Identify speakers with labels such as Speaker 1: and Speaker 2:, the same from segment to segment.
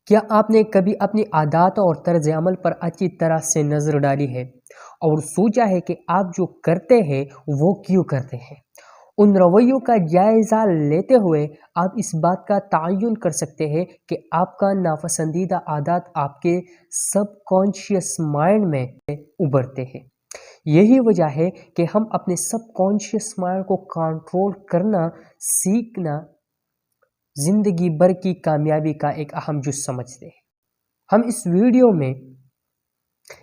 Speaker 1: کیا آپ نے کبھی اپنی عادات اور طرز عمل پر اچھی طرح سے نظر ڈالی ہے اور سوچا ہے کہ آپ جو کرتے ہیں وہ کیوں کرتے ہیں؟ ان رویوں کا جائزہ لیتے ہوئے آپ اس بات کا تعین کر سکتے ہیں کہ آپ کا ناپسندیدہ عادات آپ کے سب کانشیس مائنڈ میں ابھرتے ہیں۔ یہی وجہ ہے کہ ہم اپنے سب کانشیس مائنڈ کو کنٹرول کرنا سیکھنا زندگی بھر کی کامیابی کا ایک اہم جز سمجھتے ہیں۔ ہم اس ویڈیو میں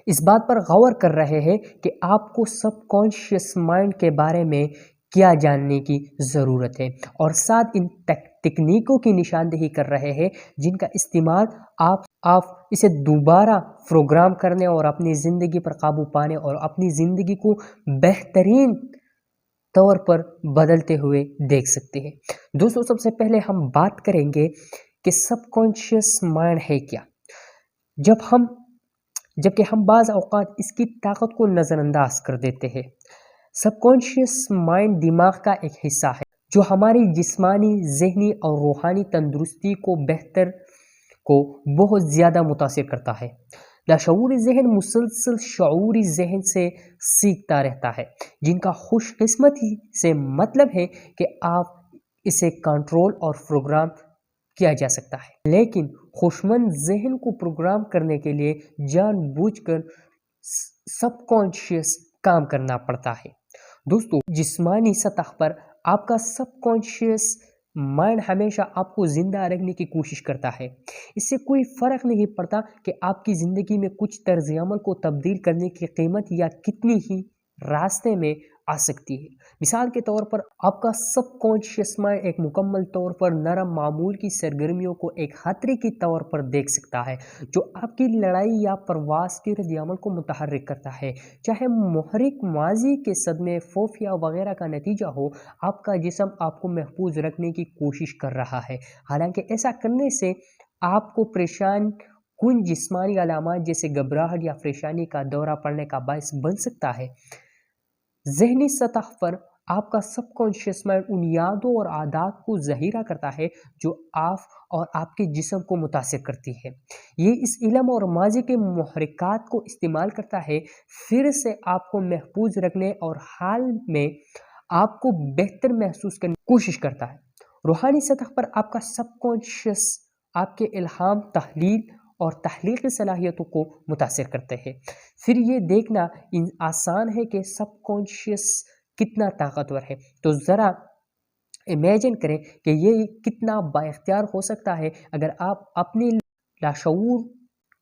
Speaker 1: اس بات پر غور کر رہے ہیں کہ آپ کو سب کانشیس مائنڈ کے بارے میں کیا جاننے کی ضرورت ہے، اور ساتھ ان تکنیکوں کی نشاندہی کر رہے ہیں جن کا استعمال آپ اسے دوبارہ پروگرام کرنے اور اپنی زندگی پر قابو پانے اور اپنی زندگی کو بہترین طور پر بدلتے ہوئے دیکھ سکتے ہیں۔ دوستو، سب سے پہلے ہم بات کریں گے کہ سب کانشیس مائنڈ ہے کیا۔ جبکہ ہم بعض اوقات اس کی طاقت کو نظر انداز کر دیتے ہیں۔ سب کانشیس مائنڈ دماغ کا ایک حصہ ہے جو ہماری جسمانی، ذہنی اور روحانی تندرستی کو بہت زیادہ متاثر کرتا ہے۔ لاشعوری ذہن مسلسل شعوری ذہن سے سیکھتا رہتا ہے، جن کا خوش قسمتی سے مطلب ہے کہ آپ اسے کنٹرول اور پروگرام کیا جا سکتا ہے، لیکن خوشمند ذہن کو پروگرام کرنے کے لیے جان بوجھ کر سب کانشیس کام کرنا پڑتا ہے۔ دوستو، جسمانی سطح پر آپ کا سب کانشیس مائنڈ ہمیشہ آپ کو زندہ رکھنے کی کوشش کرتا ہے۔ اس سے کوئی فرق نہیں پڑتا کہ آپ کی زندگی میں کچھ طرز عمل کو تبدیل کرنے کی قیمت یا کتنی ہی راستے میں آ سکتی ہے۔ مثال کے طور پر آپ کا سب کانشیس مائنڈ ایک مکمل طور پر نرم معمول کی سرگرمیوں کو ایک خطرے کی طور پر دیکھ سکتا ہے جو آپ کی لڑائی یا پرواز کے رد عمل کو متحرک کرتا ہے، چاہے محرک ماضی کے صدمے، خوف یا وغیرہ کا نتیجہ ہو۔ آپ کا جسم آپ کو محفوظ رکھنے کی کوشش کر رہا ہے، حالانکہ ایسا کرنے سے آپ کو پریشان کن جسمانی علامات جیسے گھبراہٹ یا پریشانی کا دورہ پڑنے کا باعث بن سکتا ہے۔ ذہنی سطح پر آپ کا سب کانشیس مائنڈ ان یادوں اور عادات کو ذخیرہ کرتا ہے جو آپ اور آپ کے جسم کو متاثر کرتی ہے۔ یہ اس علم اور ماضی کے محرکات کو استعمال کرتا ہے، پھر سے آپ کو محفوظ رکھنے اور حال میں آپ کو بہتر محسوس کرنے کی کوشش کرتا ہے۔ روحانی سطح پر آپ کا سب کانشیس آپ کے الہام، تحلیل اور تخلیقی صلاحیتوں کو متاثر کرتے ہیں۔ پھر یہ دیکھنا آسان ہے کہ سب کانشیس کتنا طاقتور ہے، تو ذرا امیجن کریں کہ یہ کتنا با اختیار ہو سکتا ہے اگر آپ اپنی لاشعور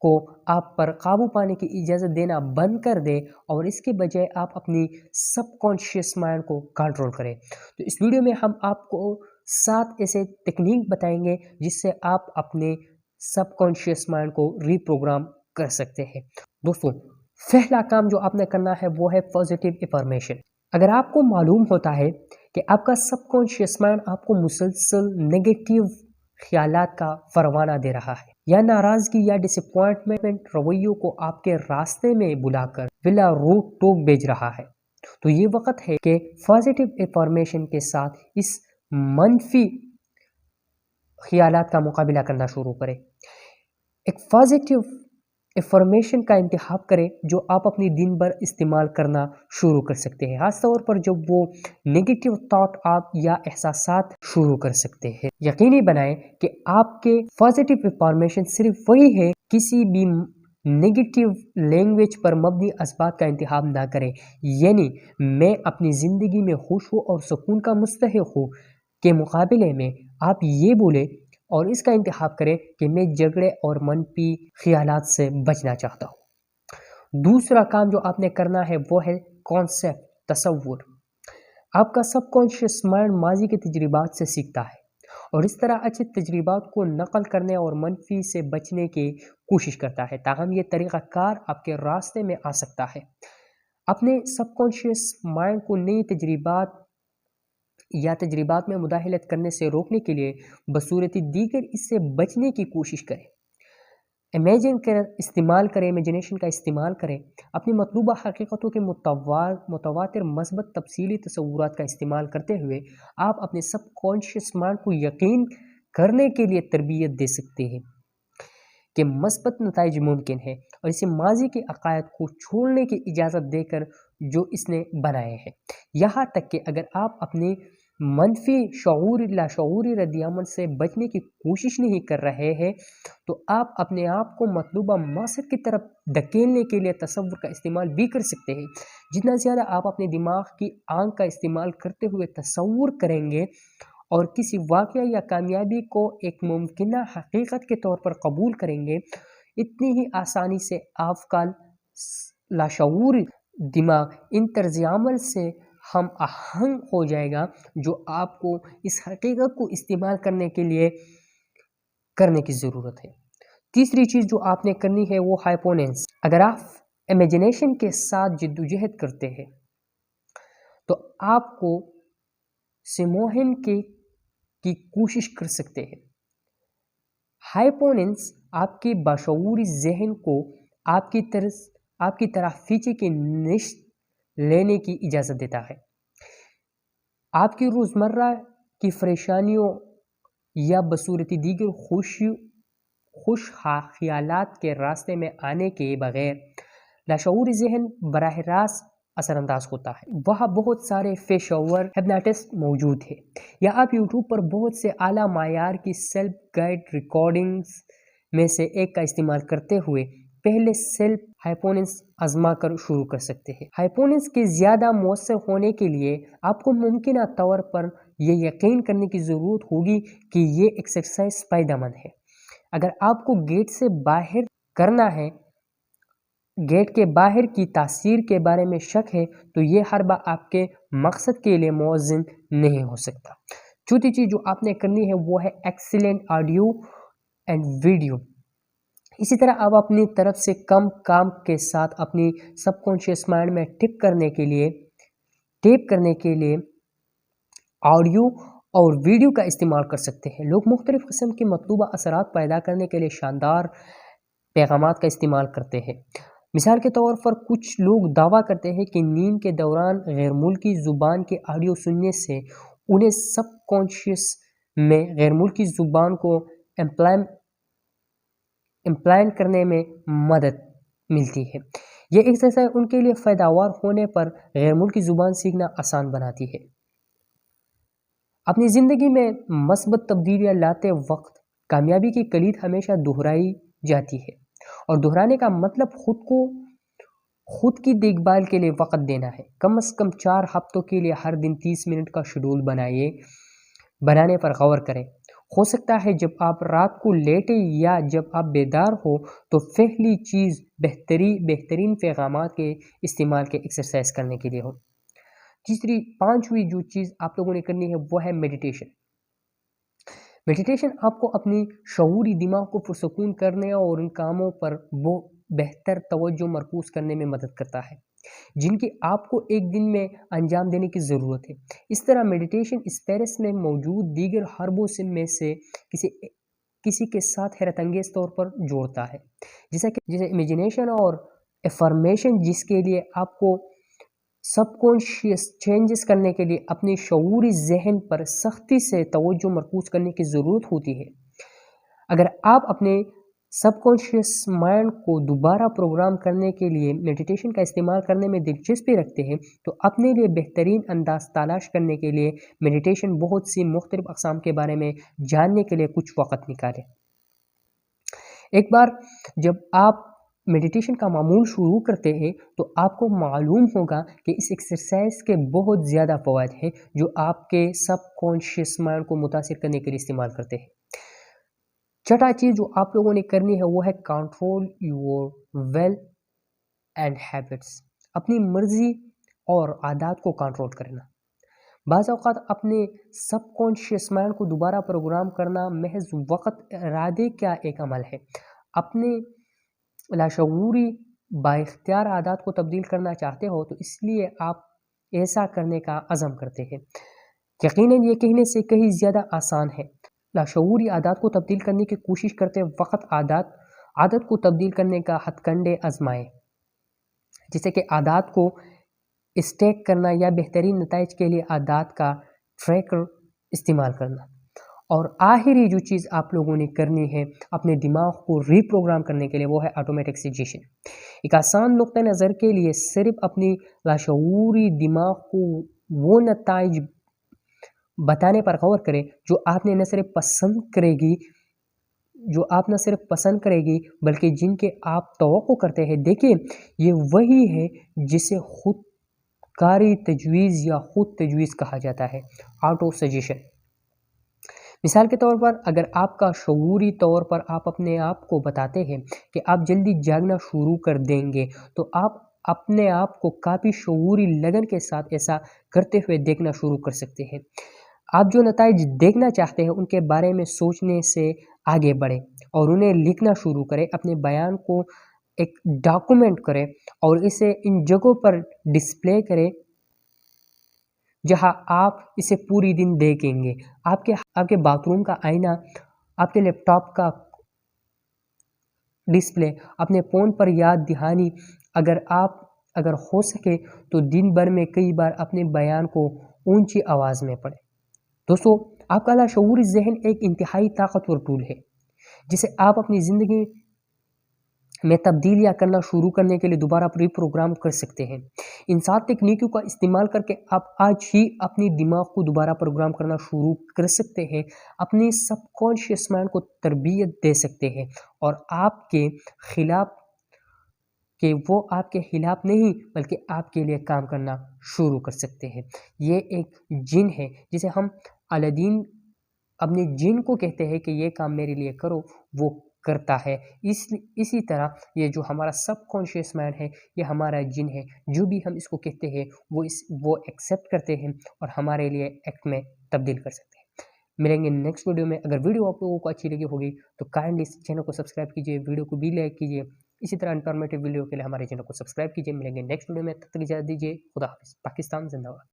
Speaker 1: کو آپ پر قابو پانے کی اجازت دینا بند کر دیں اور اس کے بجائے آپ اپنی سب کانشیس مائنڈ کو کنٹرول کریں۔ تو اس ویڈیو میں ہم آپ کو 7 ایسے تکنیک بتائیں گے جس سے آپ اپنے سب کانشیس مائنڈ کو ری پروگرام کر سکتے ہیں۔ دوستو، پہلا کام جو آپ نے کرنا ہے وہ ہے پازیٹیو افرمیشن۔ اگر آپ کو معلوم ہوتا ہے کہ آپ کا سب کانشیس مائنڈ آپ کو مسلسل نیگیٹو خیالات کا پروانہ دے رہا ہے یا ناراضگی یا ڈس اپوائنٹمنٹ رویوں کو آپ کے راستے میں بلا کر بلا روک ٹوک بھیج رہا ہے، تو یہ وقت ہے کہ پازیٹیو افرمیشن کے ساتھ اس منفی خیالات کا مقابلہ کرنا شروع کریں۔ ایک پازیٹیو افرمیشن کا انتخاب کریں جو آپ اپنی دن بھر استعمال کرنا شروع کر سکتے ہیں، خاص طور پر جب وہ نیگیٹو تھاٹ آپ یا احساسات شروع کر سکتے ہیں۔ یقینی بنائیں کہ آپ کے پازیٹیو افرمیشن صرف وہی ہے، کسی بھی نیگیٹو لینگویج پر مبنی اسباب کا انتخاب نہ کریں، یعنی میں اپنی زندگی میں خوش ہوں اور سکون کا مستحق ہوں کے مقابلے میں آپ یہ بولیں اور اس کا انتخاب کریں کہ میں جھگڑے اور منفی خیالات سے بچنا چاہتا ہوں۔ دوسرا کام جو آپ نے کرنا ہے وہ ہے کانسیپٹ، تصور۔ آپ کا سب کانشیس مائنڈ ماضی کے تجربات سے سیکھتا ہے اور اس طرح اچھے تجربات کو نقل کرنے اور منفی سے بچنے کی کوشش کرتا ہے، تاہم یہ طریقہ کار آپ کے راستے میں آ سکتا ہے۔ اپنے سب کانشیس مائنڈ کو نئی تجربات میں مداخلت کرنے سے روکنے کے لیے بصورت دیگر اس سے بچنے کی کوشش کریں۔ امیجنیشن کا استعمال کریں، اپنی مطلوبہ حقیقتوں کے متواتر مثبت تفصیلی تصورات کا استعمال کرتے ہوئے آپ اپنے سب کانشیس مائنڈ کو یقین کرنے کے لیے تربیت دے سکتے ہیں کہ مثبت نتائج ممکن ہے اور اسے ماضی کے عقائد کو چھوڑنے کی اجازت دے کر جو اس نے بنائے ہیں، یہاں تک کہ اگر آپ اپنے منفی شعور لاشعوری رد عمل سے بچنے کی کوشش نہیں کر رہے ہیں تو آپ اپنے آپ کو مطلوبہ مقصد کی طرف دھکیلنے کے لیے تصور کا استعمال بھی کر سکتے ہیں۔ جتنا زیادہ آپ اپنے دماغ کی آنکھ کا استعمال کرتے ہوئے تصور کریں گے اور کسی واقعہ یا کامیابی کو ایک ممکنہ حقیقت کے طور پر قبول کریں گے، اتنی ہی آسانی سے آپ کا لاشعور دماغ ان طرز عمل سے ہم آہنگ ہو جائے گا جو آپ کو اس حقیقت کو استعمال کرنے کے لیے کرنے کی ضرورت ہے۔ تیسری چیز جو آپ نے کرنی ہے وہ ہائپوننس۔ اگر آپ امیجنیشن کے ساتھ جدوجہد کرتے ہیں تو آپ کو سموہن کی کوشش کر سکتے ہیں۔ ہائپوننس آپ کے باشعوری ذہن کو آپ کی طرح فیچے کی نشت لینے کی اجازت دیتا ہے۔ آپ کی روزمرہ کی پریشانیوں یا بصورت دیگر خوش خیالات کے راستے میں آنے کے بغیر لاشعوری ذہن براہ راست اثر انداز ہوتا ہے۔ وہاں بہت سارے پیشہ ور ہپناٹسٹ موجود ہیں یا آپ یوٹیوب پر بہت سے اعلیٰ معیار کی سیلف گائیڈ ریکارڈنگز میں سے ایک کا استعمال کرتے ہوئے پہلے سیلف ہائپوننس آزما کر شروع کر سکتے ہیں۔ ہائپوننس کے زیادہ مؤثر ہونے کے لیے آپ کو ممکنہ طور پر یہ یقین کرنے کی ضرورت ہوگی کہ یہ ایکسرسائز فائدہ مند ہے۔ اگر آپ کو گیٹ سے باہر کرنا ہے، گیٹ کے باہر کی تاثیر کے بارے میں شک ہے تو یہ حربہ آپ کے مقصد کے لیے موزن نہیں ہو سکتا۔ چوتھی چیز جو آپ نے کرنی ہے وہ ہے ایکسیلنٹ آڈیو اینڈ ویڈیو۔ اسی طرح آپ اپنی طرف سے کم کام کے ساتھ اپنی سب کانشیس مائنڈ میں ٹیپ کرنے کے لیے آڈیو اور ویڈیو کا استعمال کر سکتے ہیں۔ لوگ مختلف قسم کے مطلوبہ اثرات پیدا کرنے کے لیے شاندار پیغامات کا استعمال کرتے ہیں۔ مثال کے طور پر کچھ لوگ دعویٰ کرتے ہیں کہ نیند کے دوران غیر ملکی زبان کے آڈیو سننے سے انہیں سب کانشیس میں غیر ملکی زبان کو امپلانٹ کرنے میں مدد ملتی ہے۔ یہ ایکسرسائز ان کے لیے فائدہ مند ہونے پر غیر ملکی زبان سیکھنا آسان بناتی ہے۔ اپنی زندگی میں مثبت تبدیلیاں لاتے وقت کامیابی کی کلید ہمیشہ دہرائی جاتی ہے اور دہرانے کا مطلب خود کی دیکھ بھال کے لیے وقت دینا ہے۔ کم از کم 4 ہفتوں کے لیے ہر دن 30 منٹ کا شیڈول بنانے پر غور کریں۔ ہو سکتا ہے جب آپ رات کو لیٹیں یا جب آپ بیدار ہو تو پہلی چیز بہترین پیغامات کے استعمال کے ایکسرسائز کرنے کے لیے ہو۔ پانچویں جو چیز آپ لوگوں نے کرنی ہے وہ ہے میڈیٹیشن۔ میڈیٹیشن آپ کو اپنی شعوری دماغ کو پرسکون کرنے اور ان کاموں پر بہتر توجہ مرکوز کرنے میں مدد کرتا ہے جن کی آپ کو ایک دن میں انجام دینے کی ضرورت ہے۔ اس طرح میڈیٹیشن اسپیس میں موجود دیگر حربوں میں سے کسی کے ساتھ حیرت انگیز طور پر جوڑتا ہے، جیسے امیجنیشن اور افرمیشن، جس کے لیے آپ کو سب کانشیس چینجز کرنے کے لیے اپنے شعوری ذہن پر سختی سے توجہ مرکوز کرنے کی ضرورت ہوتی ہے۔ اگر آپ اپنے سب کانشیس مائنڈ کو دوبارہ پروگرام کرنے کے لیے میڈیٹیشن کا استعمال کرنے میں دلچسپی رکھتے ہیں تو اپنے لیے بہترین انداز تلاش کرنے کے لیے میڈیٹیشن بہت سی مختلف اقسام کے بارے میں جاننے کے لیے کچھ وقت نکالیں۔ ایک بار جب آپ میڈیٹیشن کا معمول شروع کرتے ہیں تو آپ کو معلوم ہوگا کہ اس ایکسرسائز کے بہت زیادہ فوائد ہیں جو آپ کے سب کانشیس مائنڈ کو متاثر کرنے کے لیے استعمال کرتے ہیں۔ چھٹا چیز جو آپ لوگوں نے کرنی ہے وہ ہے control your will end habits. اپنی مرضی اور عادات کو کنٹرول کرنا۔ بعض اوقات اپنے سب کانشیس مائنڈ کو دوبارہ پروگرام کرنا محض وقت ارادے کا ایک عمل ہے۔ اپنے لاشعوری بااختیار عادات کو تبدیل کرنا چاہتے ہو تو اس لیے آپ ایسا کرنے کا عزم کرتے ہیں۔ یقیناً یہ کہنے سے کہیں زیادہ آسان ہے۔ لاشعوری عادات کو تبدیل کرنے کی کوشش کرتے وقت عادت کو تبدیل کرنے کا ہتھ کنڈے آزمائیں، جیسے کہ عادات کو اسٹیک کرنا یا بہترین نتائج کے لیے عادات کا ٹریکر استعمال کرنا۔ اور آخری جو چیز آپ لوگوں نے کرنی ہے اپنے دماغ کو ری-پروگرام کرنے کے لیے وہ ہے آٹومیٹک سجیشن۔ ایک آسان نقطہ نظر کے لیے صرف اپنی لاشعوری دماغ کو وہ نتائج بتانے پر غور کریں جو آپ نے نہ صرف پسند کرے گی بلکہ جن کے آپ توقع کرتے ہیں۔ دیکھیں یہ وہی ہے جسے خود کاری تجویز یا خود تجویز کہا جاتا ہے، آٹو سجیشن۔ مثال کے طور پر اگر آپ کا شعوری طور پر آپ اپنے آپ کو بتاتے ہیں کہ آپ جلدی جاگنا شروع کر دیں گے تو آپ اپنے آپ کو کافی شعوری لگن کے ساتھ ایسا کرتے ہوئے دیکھنا شروع کر سکتے ہیں۔ آپ جو نتائج دیکھنا چاہتے ہیں ان کے بارے میں سوچنے سے آگے بڑھیں اور انہیں لکھنا شروع کریں، اپنے بیان کو ایک ڈاکومنٹ کریں اور اسے ان جگہوں پر ڈسپلے کریں جہاں آپ اسے پوری دن دیکھیں گے۔ آپ کے باتھ روم کا آئینہ، آپ کے لیپ ٹاپ کا ڈسپلے، اپنے فون پر یاد دہانی، اگر ہو سکے تو دن بھر میں کئی بار اپنے بیان کو اونچی آواز میں پڑھیں۔ دوستو، آپ کا لاشعوری ذہن ایک انتہائی طاقتور ٹول ہے جسے آپ اپنی زندگی میں تبدیلیاں کرنا شروع کرنے کے لیے دوبارہ ری پروگرام کر سکتے ہیں۔ ان 7 تکنیکوں کا استعمال کر کے آپ آج ہی اپنی دماغ کو دوبارہ پروگرام کرنا شروع کر سکتے ہیں، اپنی سب کانشیس مائنڈ کو تربیت دے سکتے ہیں اور آپ کے خلاف نہیں بلکہ آپ کے لیے کام کرنا شروع کر سکتے ہیں۔ یہ ایک جن ہے جسے ہم الادین اپنے جن کو کہتے ہیں کہ یہ کام میرے لیے کرو، وہ کرتا ہے۔ اسی طرح یہ جو ہمارا سب کانشیس مائنڈ ہے یہ ہمارا جن ہے، جو بھی ہم اس کو کہتے ہیں وہ ایکسیپٹ کرتے ہیں اور ہمارے لیے ایکٹ میں تبدیل کر سکتے ہیں۔ ملیں گے نیکسٹ ویڈیو میں۔ اگر ویڈیو آپ لوگوں کو اچھی لگی ہوگی تو کائنڈلی اس چینل کو سبسکرائب کیجیے، ویڈیو کو بھی لائک کیجیے، اسی طرح انفارمیٹیو ویڈیو کے لیے ہمارے چینل کو سبسکرائب کیجیے۔ ملیں گے نیکسٹ ویڈیو میں، تب تک اجازت دیجیے، خدا حافظ۔ پاکستان زندہ باد۔